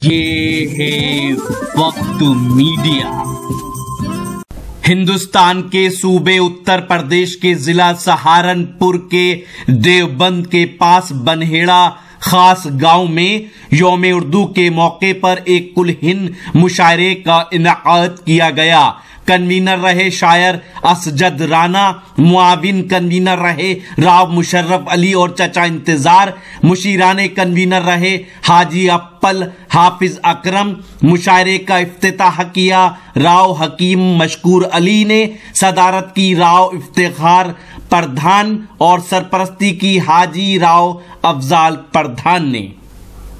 یہ ہے وقت میڈیا۔ ہندوستان کے صوبے اتر پردیش کے ضلع سہارنپور کے دیوبند کے پاس بنہیڑا خاص گاؤں میں یوم اردو کے موقع پر ایک کل ہند مشاعرے کا انعقاد کیا گیا۔ کنوینر رہے شاعر اسجد رانا، معاون کنوینر رہے راو مشرف علی اور چچا انتظار، مشیران کنوینر رہے حاجی اپل حافظ اکرم۔ مشاعرے کا افتتاح کیا راو حکیم مشکور علی نے، صدارت کی راو افتخار پردھان اور سرپرستی کی حاجی راو افضال پردھان نے۔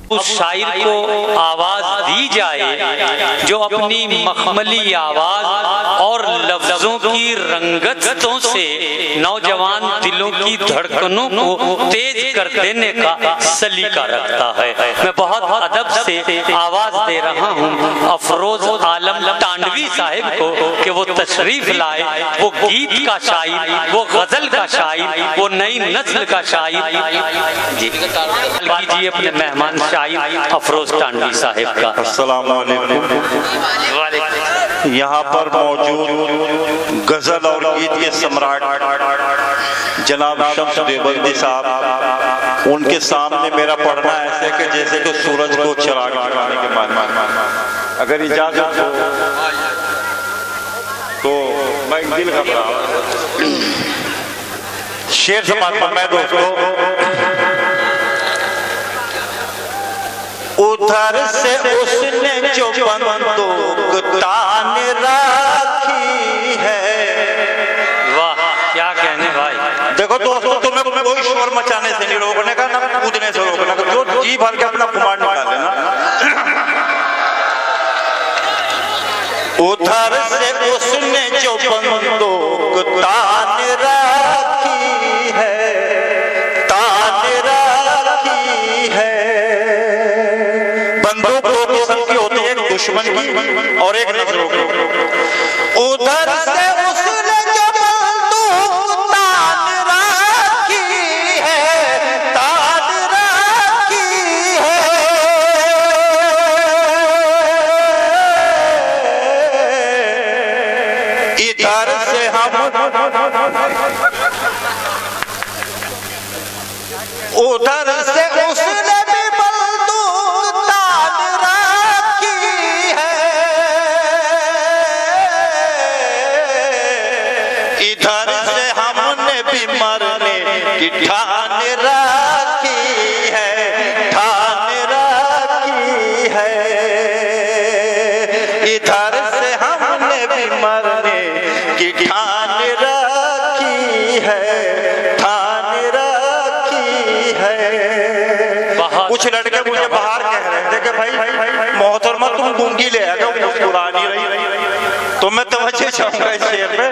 اس شاعر کو آواز دی جائے جو اپنی مخملی آواز اور لفظوں کی رنگتوں سے نوجوان دلوں کی دھڑکنوں کو تیز کر دینے کا سلیقہ رکھتا ہے۔ میں بہت ادب سے آواز دے رہا ہوں افروز عالم ٹانڈوی صاحب کو کہ وہ تشریف لائے، وہ گیت کا شاعر، وہ غزل کا شاعر، وہ نئی نسل کا شاعر۔ کیجیے اپنے مہمان افروز ٹانڈوی صاحب کا۔ السلام علیکم۔ یہاں پر موجود غزل اور گیت کے سمراٹ جناب شمس دیوبندی صاحب، ان کے سامنے میرا پڑھنا ایسے کہ جیسے کہ سورج کو چراغ جلانے کے معنی۔ اگر اجازت ہو تو میں دل کر رہا ہوں شعر سماعت پر میں دوستو۔ ادھر سے اس نے جو بندوق تان رکھی ہے۔ واہ کیا کہنے بھائی۔ دیکھو دوستو، تمہیں کوئی شور مچانے سے نہیں روکنے کا، نہ کودنے سے روکنے کا، جو جی بھر کے اپنا کمانڈ نکالے نا۔ ادھر سے اس نے جو بندوق تان رکھی ہے، تان رکھی ہے۔ بندوق دو قسم کی ہوتی ہے، ایک دشمن کی اور ایک نظروں کی۔ ادھر سے اس نے جو بندوق تان رکھی ہے، تان رکھی ہے۔ ادھر سے ہم ادھر سے اس نے ٹھان رکھی ہے، ٹھان رکھی ہے۔ ادھر سے ہم نے بھی مرنے کی ٹھان رکھی ہے، ٹھان رکھی ہے۔ کچھ لڑکے مجھے باہر کہہ رہے تھے کہ بھائی محترمہ تم گونگی لے آگا، مسکرا نہیں رہی، تو میں توجہ چاہوں گا اس شعر پہ۔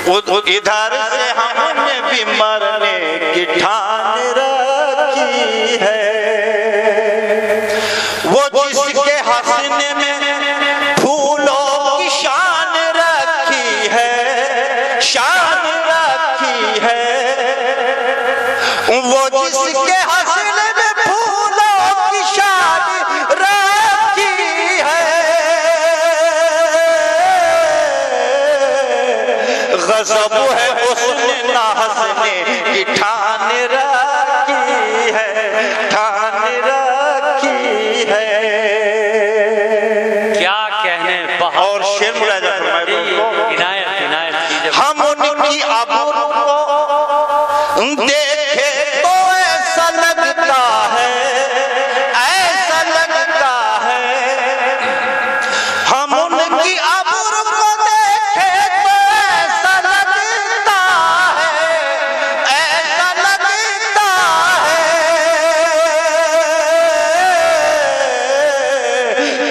ادھر سے ہم نے بھی مرنے کی ٹھان رکھی ہے، وہ جس کے حسن میں پھولوں کی شان رکھی ہے، شان رکھی ہے۔ وہ جس کے حسن میں پھولوں کی شان رکھی ہے، غضب ہے اس نے نہ ہنسنے کی ٹھان رکھی ہے، ٹھان رکھی ہے۔ کیا کہنے اور شعر ملاحظہ فرمائے دوستو، ہم ان کی عبور کو دیکھے تو ایسا لگتا ہے، ایسا لگتا ہے۔ ہم ان کی عبور کو دیکھے تو ایسا لگتا ہے، ایسا لگتا ہے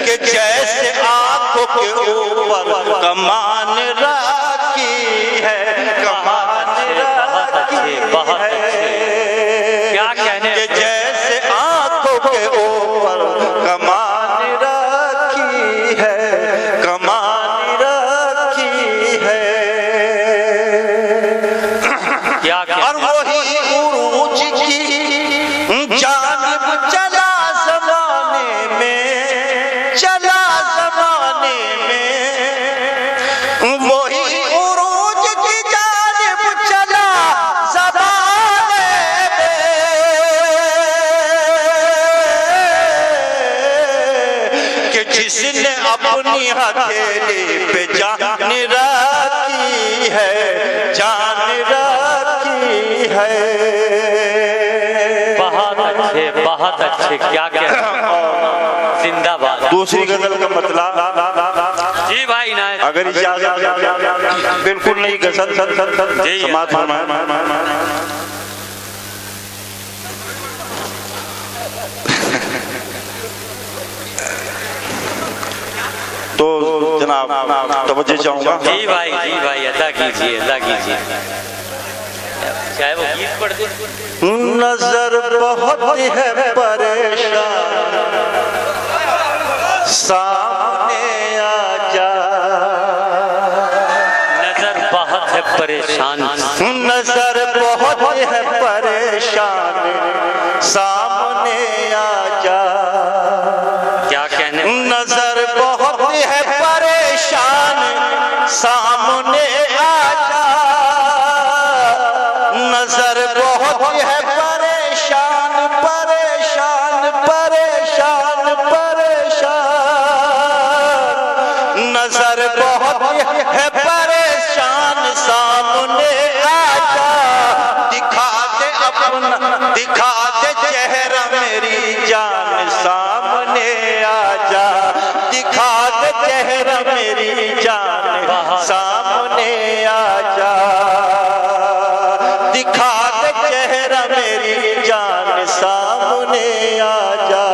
کہ جیسے آنکھوں کے اوپر کمان رکھی ہے، کمان رکھی ہے۔ کیا کہنے کہ جیسے آنکھوں کے اوپر کمان رکھی ہے، کمان رکھی ہے۔ اور وہی عروج کی جانب چلا زمانے میں، جس نے اپنی ہتھیلی پہ جان رکھی ہے، جان رکھی ہے۔ بہت اچھے کیا زندہ باد۔ دوسری غزل کا مطلب جی بھائی عنایت، اگر اجازت بالکل نہیں غزل سماعت فرمائیں۔ تو جناب توجہ چاہوں گا۔ جی بھائی ادا کیجیے ادا کیجیے، چاہے وہ گیت پڑھ دیں۔ نظر بہت ہے پریشان سامنے آ جا، نظر بہت ہے پریشان، نظر بہت ہے پریشان سامنے آ جا، کیا کہنے، نظر بہت ہے پریشان سامنے آ جا، نظر بہت ہے پریشان پریشان پریشان پریشان، نظر بہت ہے پریشان سامنے آ جا، دکھا دے اپنا دکھا دے چہرہ میری جان سامنے آ جا، دکھا دے چہرہ میری جان سامنے آ جا، دکھا دے چہرہ میری جان سامنے آ جا۔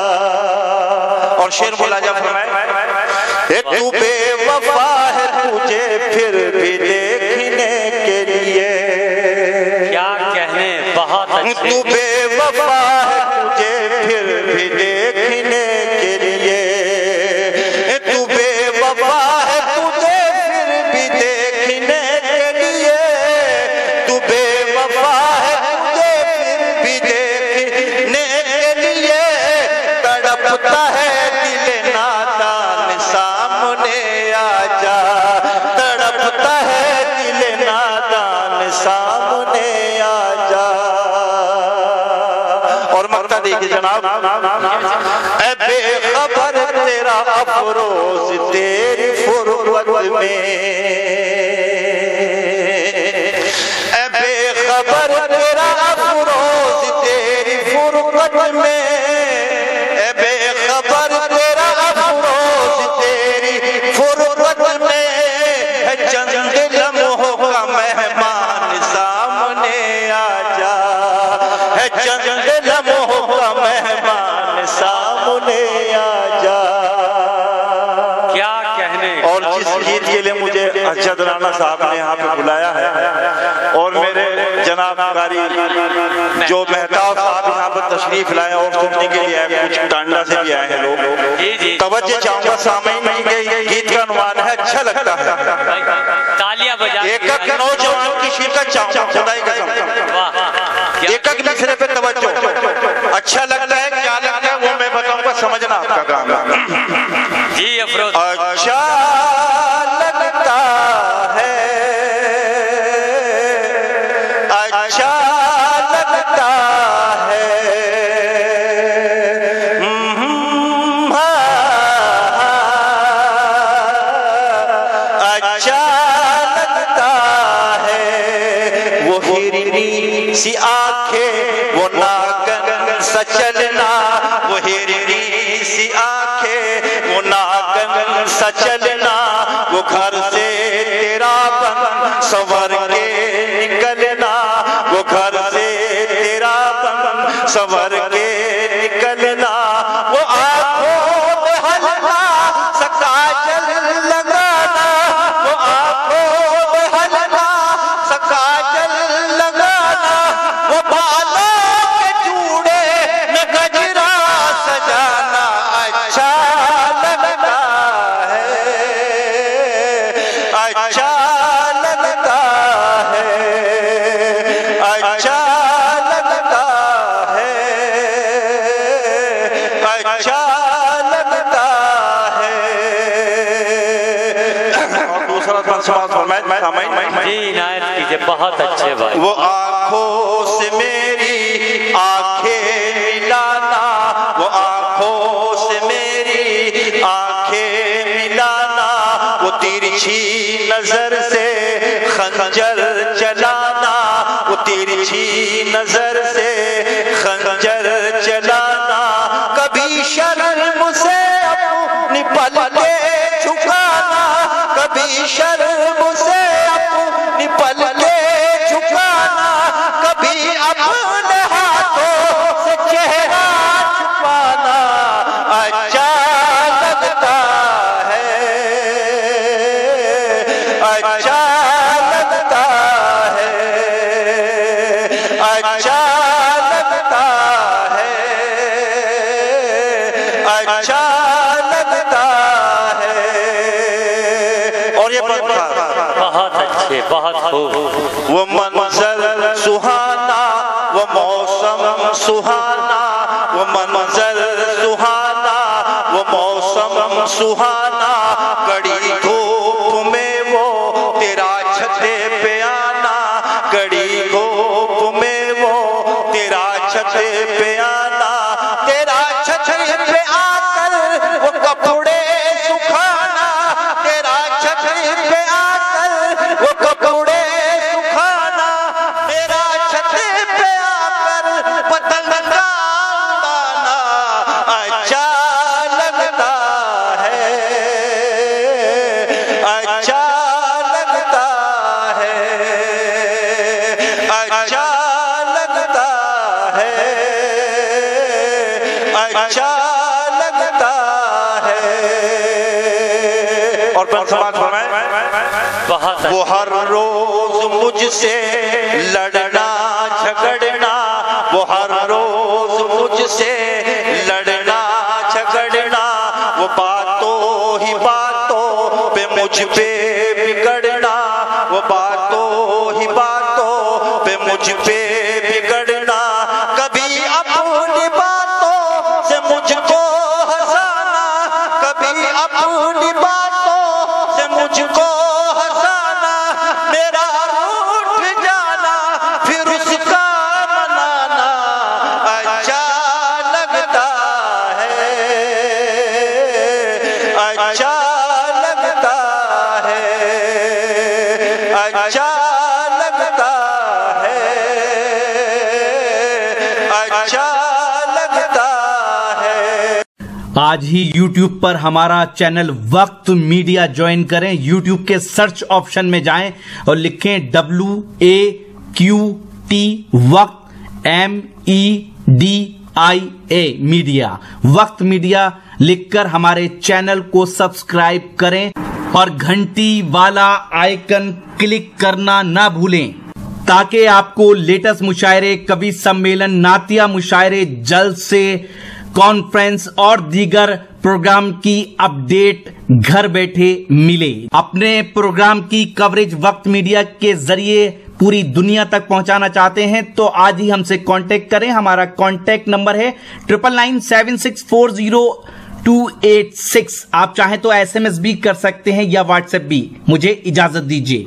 اور شعر ملاحظہ فرمائے، تو بے وفا ہے تجھے پھر بھی دیکھنے کے لیے، کیا کہنے، بہت اچھے، تو بے وفا ہے تجھے پھر بھی دیکھنے کے لیے، تو بے وفا ہے تجھے پھر بھی دیکھنے کے لیے، تو بے وفا ہے تجھے پھر بھی دیکھنے کے لیے، تڑپتا ہے دل نادان سامنے آ جا، تڑپتا ہے دل نادان سامنے آ جا۔ اور مقطع دیکھیں جناب، اے بے خبر تیرا افروز تیری فرقت میں، اے بے خبر تیرا افروز تیری فرقت میں، اے بے خبر تیرا افروز تیری فرقت میں، ہے چند لمحوں کا مہمان سامنے آ جا، ہے چند لمحوں کا مہمان سامنے آ جا۔ کیا کہنے، اور جس گیت کے لیے مجھے ارشد رانا صاحب نے یہاں پہ بلایا ہے، اور میرے جناب قاری جو مہتاب صاحب یہاں پر تشریف لائے اور سننے کے لیے کچھ ٹانڈا سے بھی آئے ہیں لوگ، توجہ چاہوں گا سامعین کہ گیت کا عنوان ہے اچھا لگتا ہے، تالیاں بجا، ایک نوجوان کی شرکت چاہوں گا، خدائی قسم، ایک مصرے پہ توجہ، اچھا لگتا ہے کیا لگتا ہے وہ میں بتاؤں گا، سمجھنا آپ کا کام ہے۔ جی افروز، اچھا لگتا ہے، اچھا لگتا ہے، اچھا لگتا ہے، وہ ہرنی سی آنکھیں وہ ناگن سا چلنا، وہ ہرنی سی آنکھیں وہ ناگن سا چلنا، وہ گھر سے تیرا بن سنور کے نکلنا، وہ گھر سے تیرا بن سنور کے نکلنا، وہ آنکھوں میں ہلکا سا کاجل لگانا، وہ آنکھوں میں ہلکا سا کاجل لگانا، وہ بالوں کے جوڑے میں گجرا سجانا، اچھا لگتا ہے، اچھا لگتا ہے، اچھا لگتا ہے، اچھا لگتا ہے۔ اور دوسرا سماعت فرمائیں، جی عنایت کیجیے، بہت اچھے بھائی۔ وہ آنکھوں سے میری آنکھیں ملانا، وہ آنکھوں سے میری آنکھیں ترچھی نظر سے خنجر چلانا، وہ ترچھی نظر سے خنجر چلانا، کبھی شرم سے اپنی پلکیں جھکانا، کبھی شرم سے اپنی پلکیں جھکانا، کبھی اپنے ہاتھوں سے چہرہ چھپانا، اچھا لگتا ہے، اچھا لگتا ہے، اچھا لگتا ہے، اچھا لگتا ہے۔ اور یہ بہت اچھے، بہت خوب۔ وہ منظر سہانا، وہ موسم سہانا، وہ منظر سہانا، وہ موسم سہانا، کڑی دھوپ میں وہ تیرا چھتے پہ آنا، کڑی دھوپ میں وہ تیرا چھتے پہ آنا، تیرا چھتے پہ آ کر وہ کپڑے سکھانا، تیرا چھتے پہ آ کر وہ کپڑے سکھانا، میرا چھتے پہ آ کر پتنگ کا اڑانا، اچھا لگتا ہے، اچھا لگتا ہے، اچھا لگتا ہے، اچھا لگتا ہے۔ اور سماعت فرمائیں۔ بہت وہ ہر روز مجھ سے لڑنا جھگڑنا، وہ ہر روز مجھ سے لڑنا جھگڑنا، وہ باتوں ہی باتوں پہ مجھ پہ بگڑنا، وہ باتوں ہی باتوں پہ مجھ پہ بگڑنا، کبھی اپنی باتوں سے مجھ کو ہنسانا، کبھی اپنی باتوں سے مجھ کو ہنسانا، میرا روٹھ جانا پھر اس کا منانا، اچھا لگتا ہے، اچھا لگتا ہے، اچھا لگتا ہے، اچھا لگتا ہے۔ آج ہی یوٹیوب پر ہمارا چینل وقت میڈیا جوائن کریں، یوٹیوب کے سرچ آپشن میں جائیں اور لکھیں WAQT وقت MEDIA میڈیا، وقت میڈیا لکھ کر ہمارے چینل کو سبسکرائب کریں اور گھنٹی والا آئیکن کلک کرنا نہ بھولیں تاکہ آپ کو لیٹسٹ مشاعرے، کبھی سمیلن، نعتیہ مشاعرے، جلسے، کانفرنس اور دیگر پروگرام کی اپڈیٹ گھر بیٹھے ملے۔ اپنے پروگرام کی کوریج وقت میڈیا کے ذریعے پوری دنیا تک پہنچانا چاہتے ہیں تو آج ہی ہم سے کانٹیکٹ کریں۔ ہمارا کانٹیکٹ نمبر ہے 9997640286۔ آپ چاہیں تو SMS بھی کر سکتے ہیں یا واٹس ایپ بھی۔ مجھے اجازت دیجیے۔